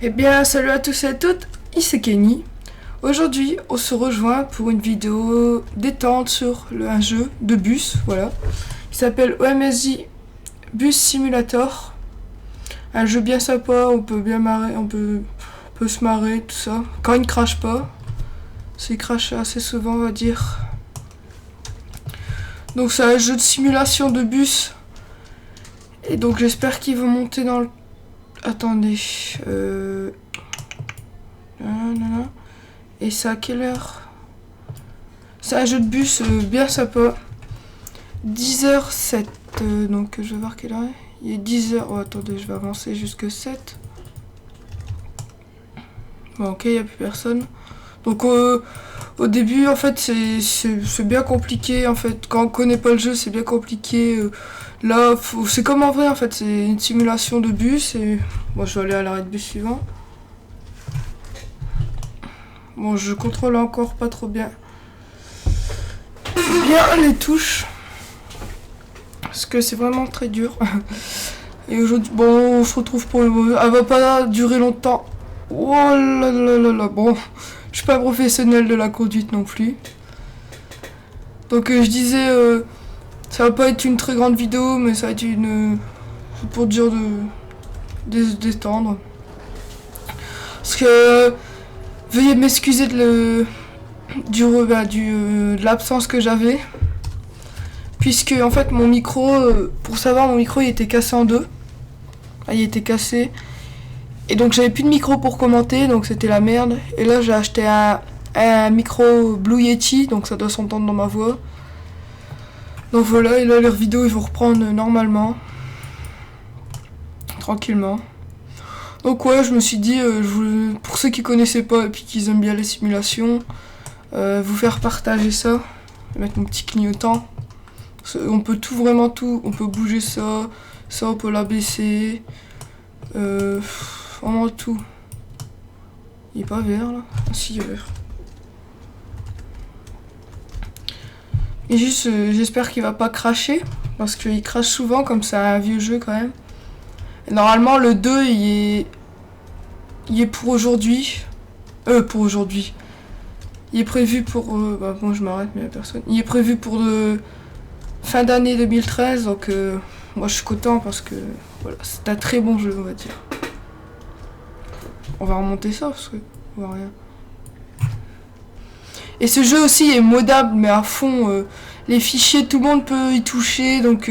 Eh bien, salut à tous et à toutes, ici Kenny. Aujourd'hui, on se rejoint pour une vidéo détente sur un jeu de bus, voilà, qui s'appelle OMSI Bus Simulator. Un jeu bien sympa, on peut bien marrer, on peut se marrer, tout ça. Quand il ne crache pas, s'il crache assez souvent, on va dire. Donc c'est un jeu de simulation de bus. Et donc j'espère qu'il va monter dans le... Attendez. Et c'est à quelle heure? C'est un jeu de bus bien sympa. 10h07. Donc je vais voir quelle heure est. Il est 10h. Oh attendez, je vais avancer jusque 7. Bon ok, il n'y a plus personne. Donc au début en fait c'est bien compliqué. En fait quand on connaît pas le jeu c'est bien compliqué. Là c'est comme en vrai en fait, c'est une simulation de bus. Et bon, je vais aller à l'arrêt de bus suivant. Bon, je contrôle encore pas trop bien les touches. Parce que c'est vraiment très dur. Et aujourd'hui, bon, on se retrouve pour le moment. Elle va pas durer longtemps. Oh là là là là. Bon, je suis pas professionnel de la conduite non plus. Donc je disais, ça va pas être une très grande vidéo, mais ça va être une... pour dire de détendre. Parce que... veuillez m'excuser de l'absence que j'avais. Puisque en fait mon micro, pour savoir, mon micro il était cassé en deux. Ah, il était cassé. Et donc j'avais plus de micro pour commenter, donc c'était la merde. Et là j'ai acheté un micro Blue Yeti, donc ça doit s'entendre dans ma voix. Donc voilà, et là leurs vidéos ils vont reprendre normalement. Tranquillement. Donc ouais, je me suis dit, pour ceux qui connaissaient pas et puis qui aiment bien les simulations, vous faire partager ça, mettre mon petit clignotant. On peut tout, vraiment tout, on peut bouger ça, ça on peut l'abaisser, vraiment tout. Il est pas vert là? Ah si, il est vert. Et juste, j'espère qu'il va pas cracher, parce qu'il crache souvent comme c'est un vieux jeu quand même. Et normalement le 2 il est pour aujourd'hui. Pour aujourd'hui. Il est prévu pour... bah bon, je m'arrête, mais il y a personne. Il est prévu pour fin d'année 2013, donc moi je suis content parce que voilà, c'est un très bon jeu, on va dire. On va remonter ça parce que on voit rien. Et ce jeu aussi est modable, mais à fond. Les fichiers, tout le monde peut y toucher, donc...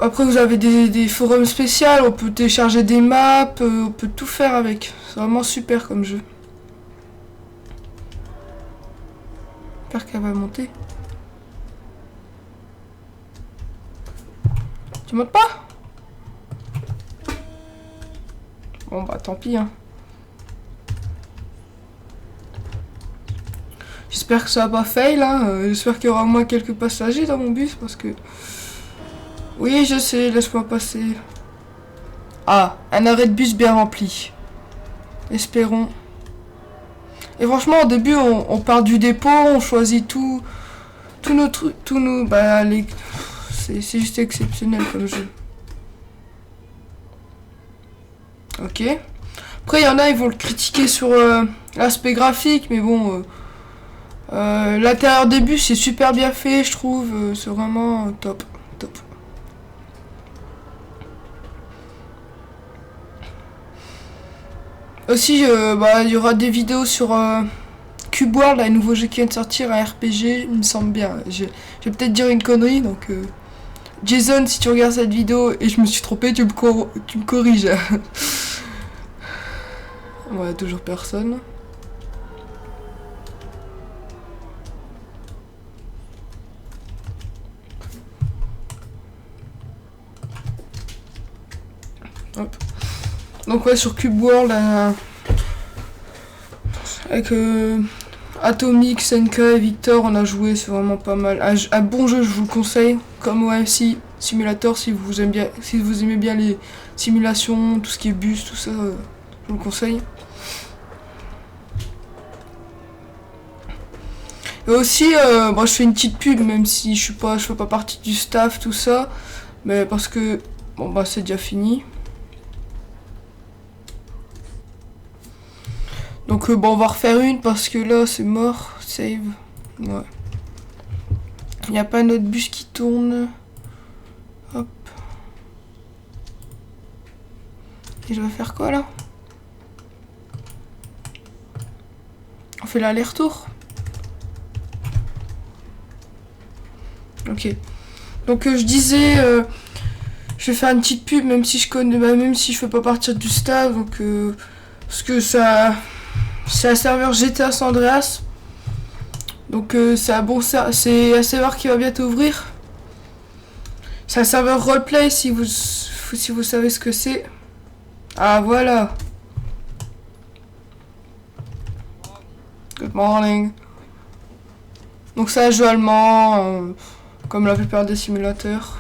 après vous avez des forums spéciaux, on peut télécharger des maps, on peut tout faire avec. C'est vraiment super comme jeu. J'espère qu'elle va monter. Tu montes pas? Bon bah tant pis hein. J'espère que ça va pas fail hein. J'espère qu'il y aura au moins quelques passagers dans mon bus parce que... Oui je sais, laisse-moi passer. Ah, un arrêt de bus bien rempli. Espérons. Et franchement au début on part du dépôt, on choisit tous nos trucs, bah les... C'est juste exceptionnel comme jeu. Ok. Après, il y en a, ils vont le critiquer sur l'aspect graphique, mais bon... l'intérieur des bus, c'est super bien fait, je trouve. C'est vraiment top. Top. Aussi, bah, il y aura des vidéos sur Cube World, un nouveau jeu qui vient de sortir, un RPG, il me semble bien. Je vais peut-être dire une connerie, donc... Jason, si tu regardes cette vidéo et je me suis trompé, tu me corriges. Ouais, toujours personne. Hop. Donc ouais, sur Cube World, avec Atomic, Senka et Victor, on a joué, c'est vraiment pas mal. Un bon jeu, je vous le conseille, comme OMSI Simulator, si vous aimez bien les simulations, tout ce qui est bus, tout ça, je vous le conseille. Et aussi, moi je fais une petite pub, même si je fais pas partie du staff, tout ça, mais parce que, bon bah c'est déjà fini. Donc bon, on va refaire une parce que là c'est mort. Save. Ouais. Il n'y a pas notre bus qui tourne. Hop. Et je vais faire quoi là? On fait l'aller-retour. Ok. Donc je disais, je vais faire une petite pub même si je connais, même si je fais pas partir du staff. Donc parce que ça, c'est un serveur GTA San Andreas. Donc c'est un bon c'est un serveur qui va bientôt ouvrir. C'est un serveur roleplay si vous savez ce que c'est. Ah voilà. Good morning. Donc c'est un jeu allemand, comme la plupart des simulateurs.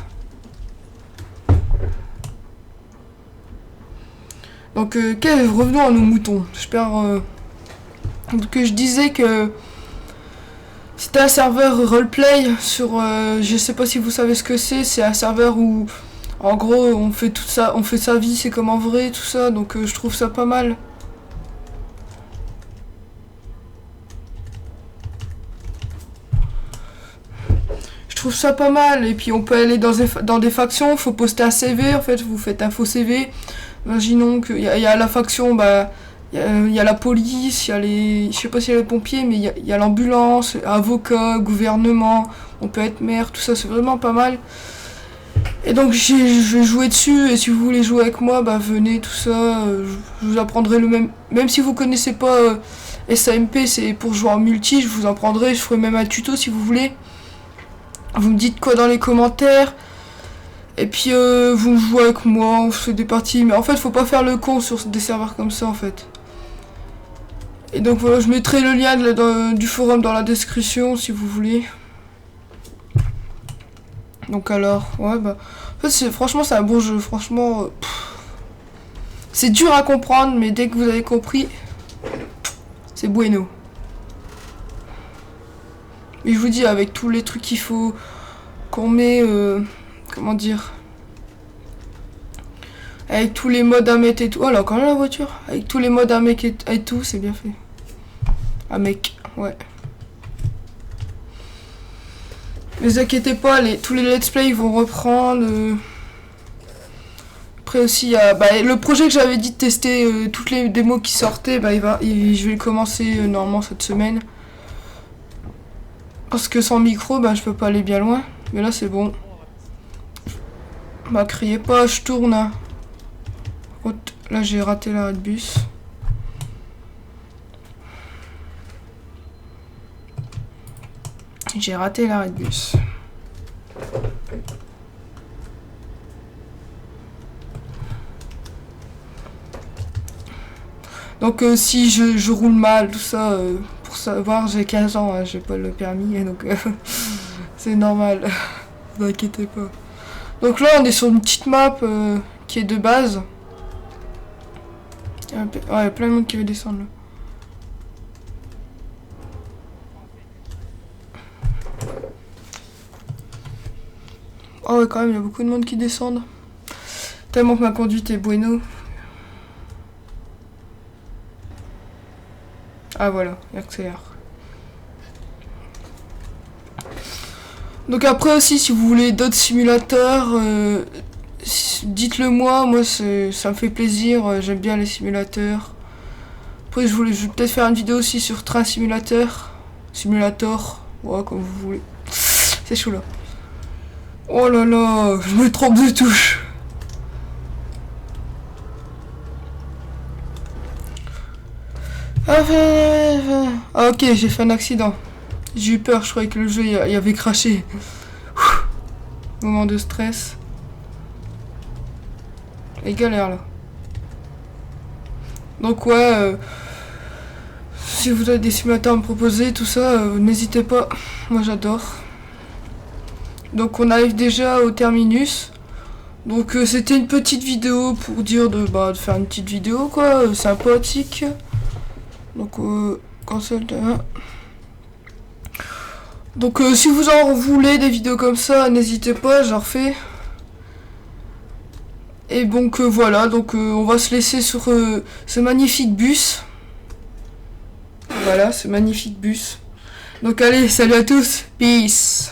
Donc revenons à nos moutons. J'espère que je disais que c'était un serveur roleplay sur je sais pas si vous savez ce que c'est un serveur où en gros on fait tout ça, on fait sa vie, c'est comme en vrai, tout ça, donc je trouve ça pas mal. Je trouve ça pas mal, et puis on peut aller dans des factions, faut poster un CV, en fait vous faites un faux CV. Imaginons qu'il y a la faction, bah il y a la police, il y a les, je sais pas s'il y a les pompiers, mais il y a l'ambulance, avocat, gouvernement, on peut être maire, tout ça, c'est vraiment pas mal. Et donc je vais jouer dessus, et si vous voulez jouer avec moi, bah venez, tout ça, je vous apprendrai le même si vous connaissez pas SAMP, c'est pour jouer en multi, je vous apprendrai, je ferai même un tuto si vous voulez. Vous me dites quoi dans les commentaires. Et puis vous jouez avec moi, on fait des parties. Mais en fait, faut pas faire le con sur des serveurs comme ça en fait. Et donc voilà, je mettrai le lien du forum dans la description si vous voulez. Donc alors, ouais bah... En fait, franchement, c'est un bon jeu. Franchement, c'est dur à comprendre, mais dès que vous avez compris, c'est bueno. Et je vous dis, avec tous les trucs qu'il faut qu'on met, comment dire, avec tous les modes à mettre et tout. Oh là, quand même la voiture. Avec tous les modes à mettre et tout, c'est bien fait. À mec, ouais. Ne vous inquiétez pas, tous les let's play vont reprendre. Après aussi, il y a le projet que j'avais dit de tester toutes les démos qui sortaient, bah, je vais le commencer normalement cette semaine. Parce que sans micro, bah, je peux pas aller bien loin. Mais là, c'est bon. Bah, criez pas, je tourne. Hein. Là, j'ai raté l'arrêt de bus. J'ai raté l'arrêt de bus. Donc, si je roule mal, tout ça, pour savoir, j'ai 15 ans, hein, j'ai pas le permis, donc c'est normal. Ne vous inquiétez pas. Donc là, on est sur une petite map qui est de base. Ouais, il y a plein de monde qui veut descendre là. Oh ouais, quand même, il y a beaucoup de monde qui descendent. Tellement que ma conduite est bueno. Ah voilà, il accélère. Donc après aussi, si vous voulez d'autres simulateurs, dites-le moi ça me fait plaisir, j'aime bien les simulateurs. Après je vais peut-être faire une vidéo aussi sur Train Simulator, ouais comme vous voulez. C'est chaud là. Oh là là, je me trompe de touche. Ah ok, j'ai fait un accident. J'ai eu peur, je croyais que le jeu il avait craché. Moment de stress. Et galère là. Donc ouais, si vous avez des simulateurs à me proposer, tout ça, n'hésitez pas. Moi j'adore. Donc on arrive déjà au terminus. Donc c'était une petite vidéo pour dire de faire une petite vidéo quoi, sympathique. Donc cancel de 1. Donc si vous en voulez des vidéos comme ça, n'hésitez pas, j'en refais. Et donc voilà, donc on va se laisser sur ce magnifique bus. Voilà, ce magnifique bus. Donc allez, salut à tous. Peace.